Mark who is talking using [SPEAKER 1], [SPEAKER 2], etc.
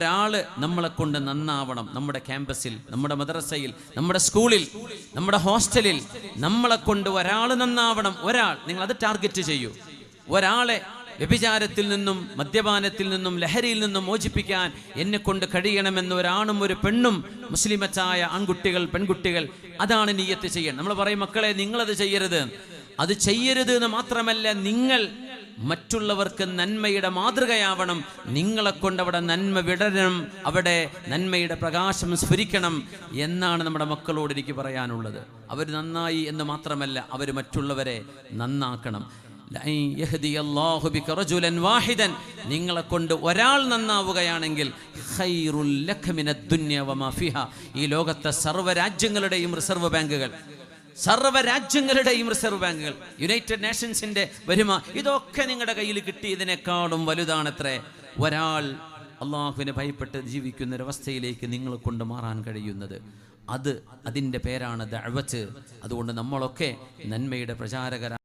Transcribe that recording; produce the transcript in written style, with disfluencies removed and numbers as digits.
[SPEAKER 1] ഒരാള് നമ്മളെ കൊണ്ട് നന്നാവണം. നമ്മുടെ ക്യാമ്പസിൽ, നമ്മുടെ മദ്രസയിൽ, നമ്മുടെ സ്കൂളിൽ, നമ്മുടെ ഹോസ്റ്റലിൽ നമ്മളെ കൊണ്ട് ഒരാൾ നന്നാവണം. ഒരാൾ, നിങ്ങൾ അത് ടാർഗറ്റ് ചെയ്യൂ. ഒരാളെ വ്യഭിചാരത്തിൽ നിന്നും, മദ്യപാനത്തിൽ നിന്നും, ലഹരിയിൽ നിന്നും മോചിപ്പിക്കാൻ എന്നെ കൊണ്ട് കഴിയണമെന്ന് ഒരാണും ഒരു പെണ്ണും, മുസ്ലിമച്ചായ ആൺകുട്ടികൾ, പെൺകുട്ടികൾ അതാണ് നിയ്യത്ത് ചെയ്യണം. നമ്മൾ പറയും, മക്കളെ നിങ്ങളത് ചെയ്യരുത്. അത് ചെയ്യരുത് എന്ന് മാത്രമല്ല, നിങ്ങൾ മറ്റുള്ളവർക്ക് നന്മയുടെ മാതൃകയാവണം. നിങ്ങളെ കൊണ്ട് അവിടെ നന്മ വിടരണം, അവിടെ നന്മയുടെ പ്രകാശം സ്ഫുരിക്കണം എന്നാണ് നമ്മുടെ മക്കളോട് എനിക്ക് പറയാനുള്ളത്. അവർ നന്നായി എന്ന് മാത്രമല്ല, അവർ മറ്റുള്ളവരെ നന്നാക്കണം. നിങ്ങളെ കൊണ്ട് ഒരാൾ നന്നാവുകയാണെങ്കിൽ ഈ ലോകത്തെ സർവ്വരാജ്യങ്ങളുടെയും റിസർവ് ബാങ്കുകൾ, യുണൈറ്റഡ് നേഷൻസിന്റെ വരുമ, ഇതൊക്കെ നിങ്ങളുടെ കയ്യിൽ കിട്ടിയതിനേക്കാളും വലുതാണത്രേ ഒരാൾ അള്ളാഹുവിനെ ഭയപ്പെട്ട് ജീവിക്കുന്ന ഒരവസ്ഥയിലേക്ക് നിങ്ങളെ കൊണ്ട് മാറാൻ കഴിയുന്നത്. അതിൻ്റെ പേരാണ് ദഅവത്ത്. അതുകൊണ്ട് നമ്മളൊക്കെ നന്മയുടെ പ്രചാരകരാണ്.